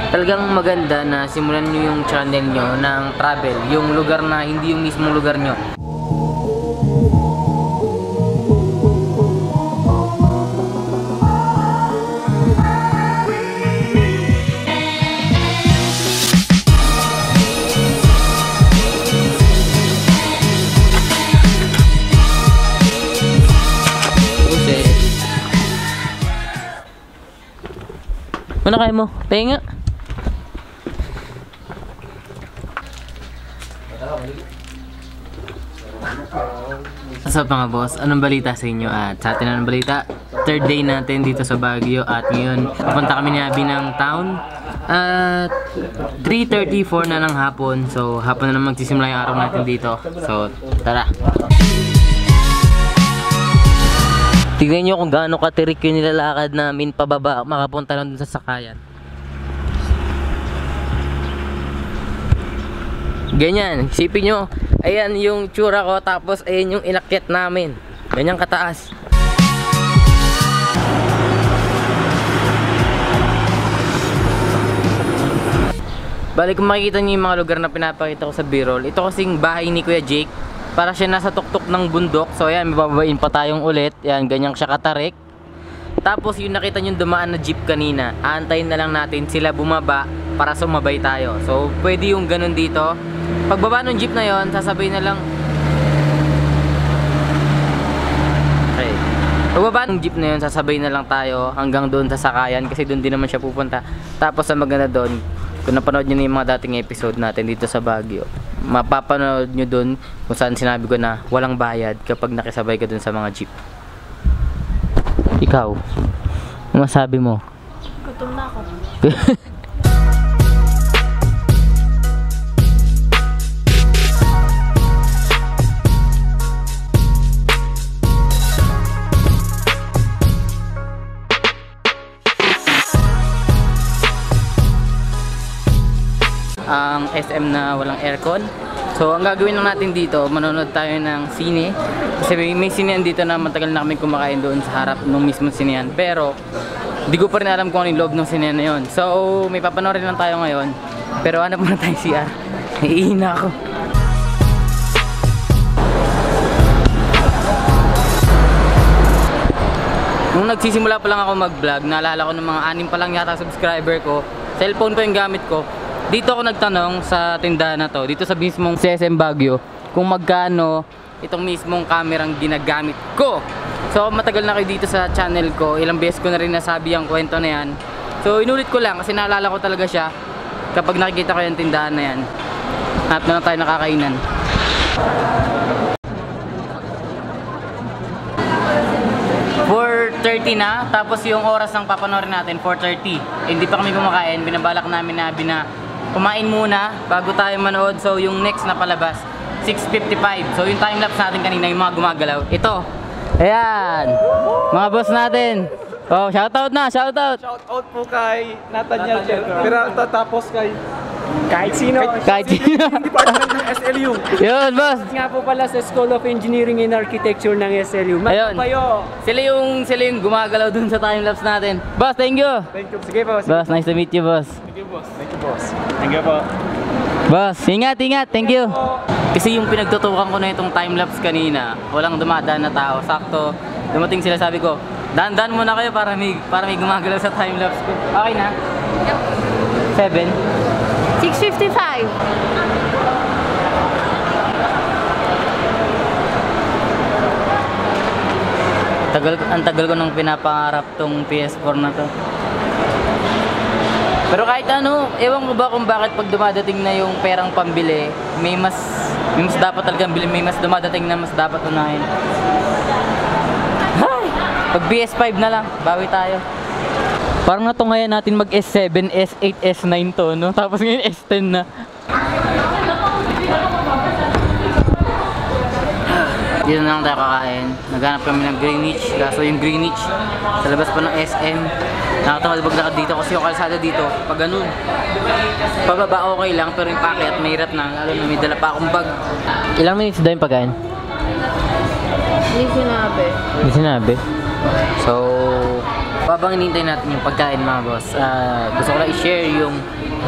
talagang maganda na simulan nyo yung channel nyo ng travel, yung lugar na hindi yung mismong lugar nyo. Ano kaya mo? Tenga. What's up mga boss? Anong balita sa inyo? At sa atin anong balita? Third day natin dito sa Baguio at ngayon pupunta kami ni Abby ng town at 3:34 na ng hapon. So hapon na naman magsisimula yung araw natin dito. So tara! Tignan nyo kung gaano katirik yung nilalakad namin pababa, makapunta lang dun sa sakayan. Ganyan, isipin nyo, ayan yung tsura ko, tapos ayan yung inakyat namin. Ganyan kataas. Balik kung makikita nyo yung mga lugar na pinapakita ko sa B-roll, ito kasing bahay ni Kuya Jake. Para siya nasa tuktok ng bundok. So ayan, mababain pa tayong ulit. Ayan, ganyan siya katarik. Tapos yung nakita nyo dumaan na jeep kanina, aantayin na lang natin sila bumaba para sumabay tayo. So pwede yung ganun dito. Pagbaba ng jeep na yon, sasabay na lang. Okay. Pagbaba ng jeep na yon, sasabay na lang tayo hanggang doon sa sakayan kasi doon din naman siya pupunta. Tapos ang maganda doon, kung napanood nyo na yung mga dating episode natin dito sa Baguio, mapapanood nyo dun kung saan sinabi ko na walang bayad kapag nakisabay ka dun sa mga jeep. Ikaw, ano masabi mo? Gutom na ako. Ang SM na walang aircon. So ang gagawin lang natin dito, manonood tayo ng sine. Kasi may sinehan dito na matagal na kami kumakain doon sa harap ng mismong sinehan. Pero di ko pa rin alam kung ano yung loob ng sinehan na yun. So may papanoorin lang tayo ngayon. Pero hanap muna tayo CR. Naiihina ako. Nung nagsisimula pa lang ako mag-vlog, naalala ko ng mga 6 pa lang yata subscriber ko. Cellphone ko yung gamit ko. Dito ako nagtanong sa tindahan na to, dito sa mismong CSM Baguio, kung magkano itong mismong kamerang ginagamit ko. So matagal na kayo dito sa channel ko, ilang beses ko na rin nasabi ang kwento na yan. So inulit ko lang kasi naalala ko talaga siya kapag nakikita ko yung tindahan na yan. At na tayo nakakainan. .30 na, tapos yung oras ng papanoorin natin 4:30. Hindi pa kami kumakain, binabalak namin na kumain muna bago tayo manood. So yung next na palabas 6:55. So yung timelapse natin kanina, yung mga gumagalaw. Ito. Ayan. Mga boss natin. Oh, shoutout na, shoutout. Shoutout po kay Nathaniel Peralta, tapos kahit sino. Kahit sino. Department ng SLU. Yun, boss. Nga po pala sa School of Engineering and Architecture ng SLU. Ayun. Sila yung gumagalaw dun sa timelapse natin. Boss, thank you. Thank you. Sige po. Boss, nice to meet you, boss. Thank you, boss. Thank you, boss. Thank you po. Boss, ingat, ingat. Thank you. Kasi yung pinagtutukan ko na itong timelapse kanina, walang dumadaan na tao. Sakto, dumating sila, sabi ko, dahan-dahan muna kayo para may gumagalaw sa timelapse ko. Okay na? Yep. 7. 6:55. Ang tagal ko nang pinapangarap tong PS4 na to. Pero kahit ano, ewan ko ba kung bakit pag dumadating na yung perang pambili, may mas dapat talagang bilhin, may mas dumadating na mas dapat unahin. Hay! Pag PS5 na lang, bawi tayo. Parang natungayan natin mag S7, S8, S9 to, no? Tapos ngayon S10 na. Dito na lang tayo kakain. Naghanap kami ng Greenwich. Kaso yung Greenwich sa labas pa ng SM. Nakatamadabag lakad dito kasi yung kalsada dito pag ganun. Pababa okay lang pero yung packet mahirap na. Lalo na may dala pa akong bag. Ilang minutes daw yung pagkain? Hindi sinabi. Hindi sinabi. So Habang hinihintay natin yung pagkain mga boss, gusto ko lang i-share yung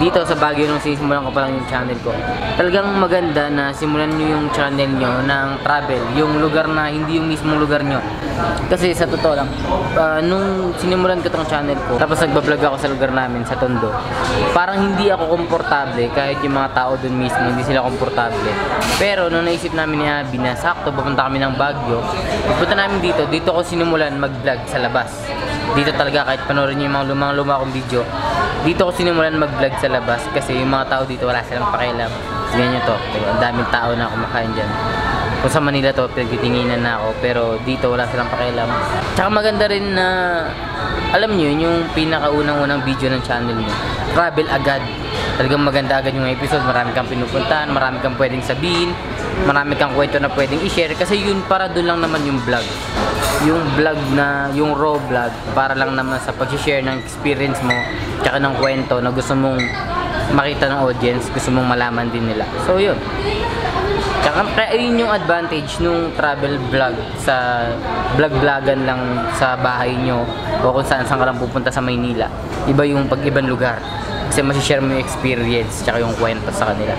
dito sa Baguio nung sisimulan ko pa lang yung channel ko. Talagang maganda na simulan nyo yung channel nyo ng travel, yung lugar na hindi yung mismong lugar nyo. Kasi sa totoo lang, nung sinimulan ko tong channel ko, tapos nagbablog ako sa lugar namin, sa Tondo, parang hindi ako komportable kahit yung mga tao dun mismo, hindi sila komportable. Pero nung naisip namin ni Abby na sakto, papunta kami ng Baguio, pupunta namin dito ko sinimulan mag-vlog sa labas. Dito talaga kahit panoorin nyo yung mga luma kong video, dito ko sinimulan mag-vlog sa labas kasi yung mga tao dito wala silang pakialam. Tignan nyo to, ang daming tao na kumakain dyan. Kung sa Manila to, pinagtitinginan na ako, pero dito wala silang pakialam. Tsaka maganda rin na, alam nyo, yung pinakaunang-unang video ng channel nyo, travel agad. Talagang maganda agad yung episode, marami kang pinupuntahan, marami kang pwedeng sabihin, marami kang kwento na pwedeng i-share kasi yun para doon lang naman yung vlog. Yung vlog na, yung raw vlog, para lang naman sa pag-share ng experience mo, tsaka ng kwento na gusto mong makita ng audience, gusto mong malaman din nila. So yun. Tsaka kaya yun yung advantage nung travel vlog sa vlog-vlogan lang sa bahay nyo o kung saan ka lang pupunta sa Maynila. Iba yung pag-ibang lugar. Kasi masishare mo yung experience tsaka yung kwento sa kanila.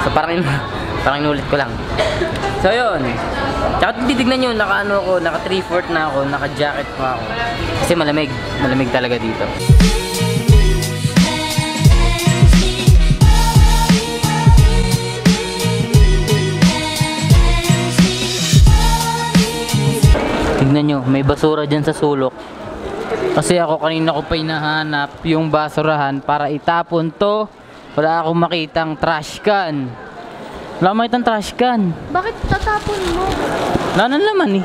So parang inulit ko lang. So yun. Tsaka titignan nyo, naka 3/4 na ako, naka jacket pa ako. Kasi malamig talaga dito. Tignan nyo, may basura dyan sa sulok. Kasi ako kanina ko pa hinahanap yung basurahan para itapon to. Wala akong makitang trash can. Wala akong makitang trash can. Bakit tatapon mo? Wala na naman eh.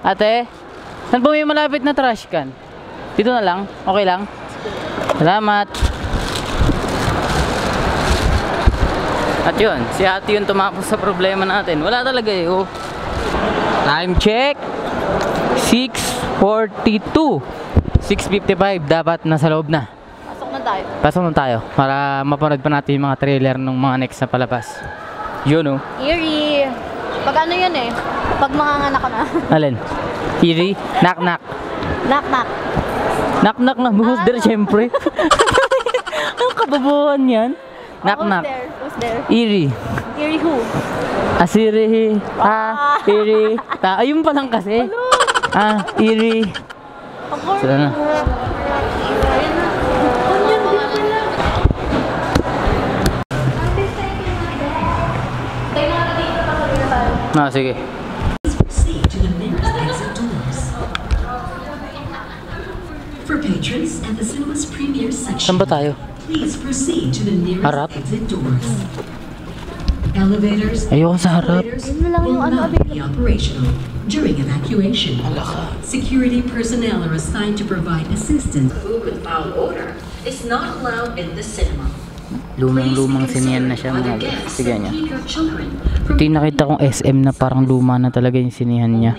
Ate, saan po may malapit na trash can? Dito na lang? Okay lang? Salamat! At yun, si ate yung tumapos sa problema natin. Wala talaga eh, oh. Time check! 6:42. 6:55 dapat nasa loob na. Pasok na tayo. Pasok na tayo para mapanood pa natin yung mga trailer ng mga next na palabas. Yun oh. Eerie. Pag ano yun eh? Pag manganganak ka na. Alin? Eerie? Knock knock. Knock knock. Knock knock nga. Who's there syempre? Ang kababuhan yan. Knock knock. Who's there? Eerie. Eerie who? Asiri. Eerie. Ayun pa lang kasi. Eerie. Ako. Sila na. Sige. Proceed to the nearest exit doors. For patrons at the cinema's premiere section, Saan ba tayo? please proceed to the nearest Harap? exit doors. Elevators Ayoko sa harap. Yun lang will yung ano not be operational during evacuation. Security personnel are assigned to provide assistance. Food with foul odor is not allowed in the cinema. Lumang-lumang sinihan na siya mga boss. Sige niya. Keep your children Ito yung nakita kong SM na parang luma na talaga yung sinihan niya.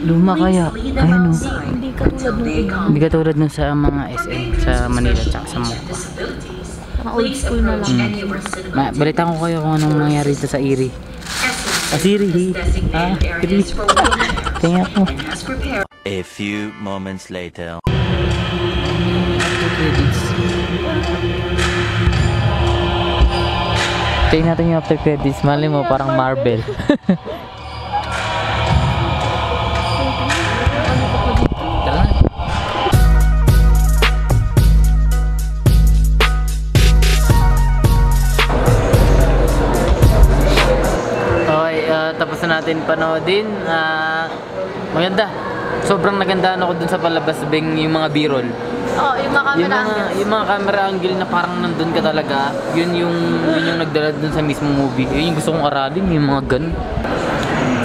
Luma kaya. Ayun o. Hindi ka tulad nung Hindi katulad nun sa mga SM sa Manila tsaka sa Mokwa. mga old school na lang. Balitaan ko kayo kung anong nangyari dito sa Eerie. Eerie. Eerie. Kaya ako. A few moments later. Check natin yung after credits. Mali mo parang Marvel. Tara na. Okay, tapos na natin panoodin. Maganda. Sobrang nagandaan ako dun sa palabas bing yung mga b-roll. Oh, yung mga camera angles. Yung mga camera angle na parang nandun ka talaga, yun yung nagdala dun sa mismong movie. Yun yung gusto kong aralin, yung mga ganun.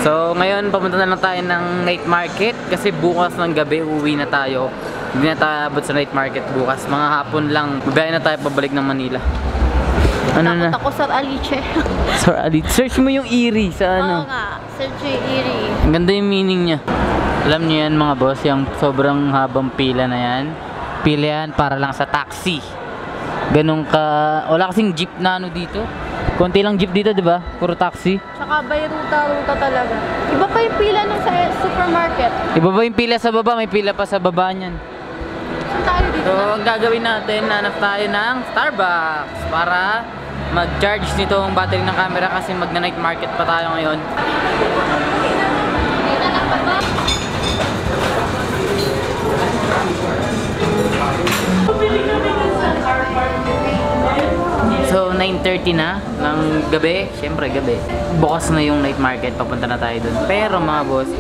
So ngayon papunta na lang tayo ng night market kasi bukas ng gabi uuwi na tayo. Hindi na tayo abot sa night market bukas. Mga hapon lang, mabiyahe na tayo pabalik ng Manila. Ano na? Takot ako sa Aliche. Sorry, Ali. Search mo yung Eerie sa ano. Oo nga. Search yung Eerie. Ang ganda yung meaning niya. Alam niyo yan mga boss, yung sobrang habang pila na yan. Pila yan para lang sa taxi. ganun ka... Wala kasing jeep na ano dito. Konti lang jeep dito, di ba? Puro taxi. Tsaka by ruta talaga. Iba pa yung pila nung sa supermarket. Iba ba yung pila sa baba? May pila pa sa baba niyan. Saan tayo dito? So, ang gagawin natin, hanap tayo ng Starbucks para mag-charge nito ang battery ng camera kasi magna-night market pa tayo ngayon. So, 9:30 na ng gabi. Siyempre, gabi. Bukas na yung night market. Papunta na tayo dun. Pero mga boss,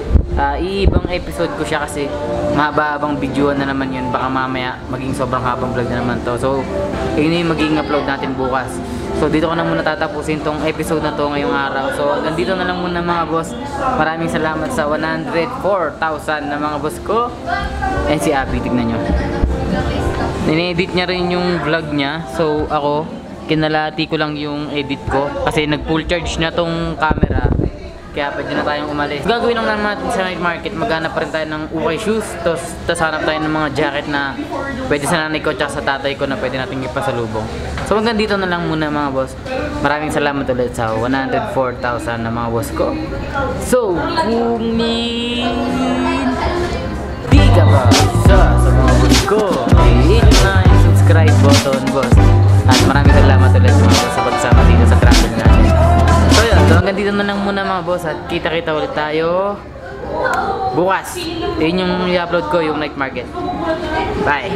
iibang episode ko siya kasi mahaba-habang videoan na naman yun. Baka mamaya maging sobrang habang vlog na naman to. So, yun yung magiging upload natin bukas. So, dito ko na muna tatapusin tong episode na to ngayong araw. So, nandito na lang muna mga boss. Maraming salamat sa 104,000 na mga boss ko. And si Abby, tignan nyo. Nine-edit niya rin yung vlog niya. So, ako, kinalati ko lang yung edit ko kasi nag full charge na tong camera kaya pwede na tayong umalis. Gagawin lang naman natin sa night market, maghanap pa rin tayo ng ukay shoes, tapos hanap tayo ng mga jacket na pwede sa nanay ko at sa tatay ko na pwede natin ipasalubong. So hanggang dito na lang muna mga boss. Maraming salamat ulit sa 104,000 na mga boss ko. So kung di ka ba sa mga boss ko, hit na yung subscribe button boss. At maraming salamat ulit mga boss sa pagsama dito sa travel natin. So yun, so hanggang dito na lang muna mga boss at kita-kita ulit tayo bukas. Yun yung i-upload ko, yung night market. Bye!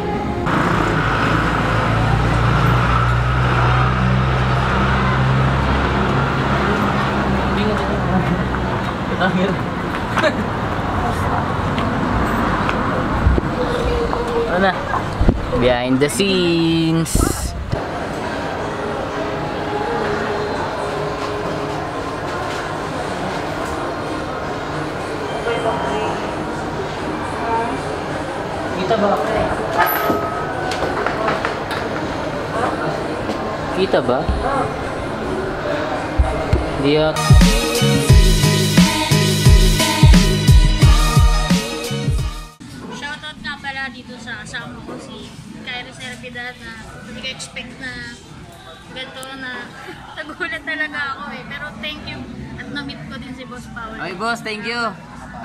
Ano na? Behind the scenes. Kita ba? Kita ba? Dia. Shoutout nga pala dito sa kasama ko si Kyrie Servidad na hindi ko expect na ganito na nagulat talaga ako eh. Pero thank you at na-meet ko din si Boss Paul. Okay boss, thank you.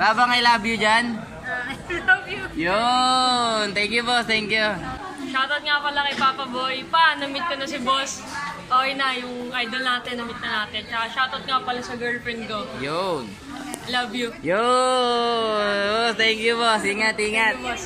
Babang I love you dyan. I love you. Yun! Thank you boss, thank you. Shoutout nga pala kay Papa Boy. Na-meet ko na si Boss. Okay na, yung idol natin, na-meet na natin. Tsaka shoutout nga pala sa girlfriend ko. Yun! Love you. Yun! Thank you boss, ingat, ingat. Boss.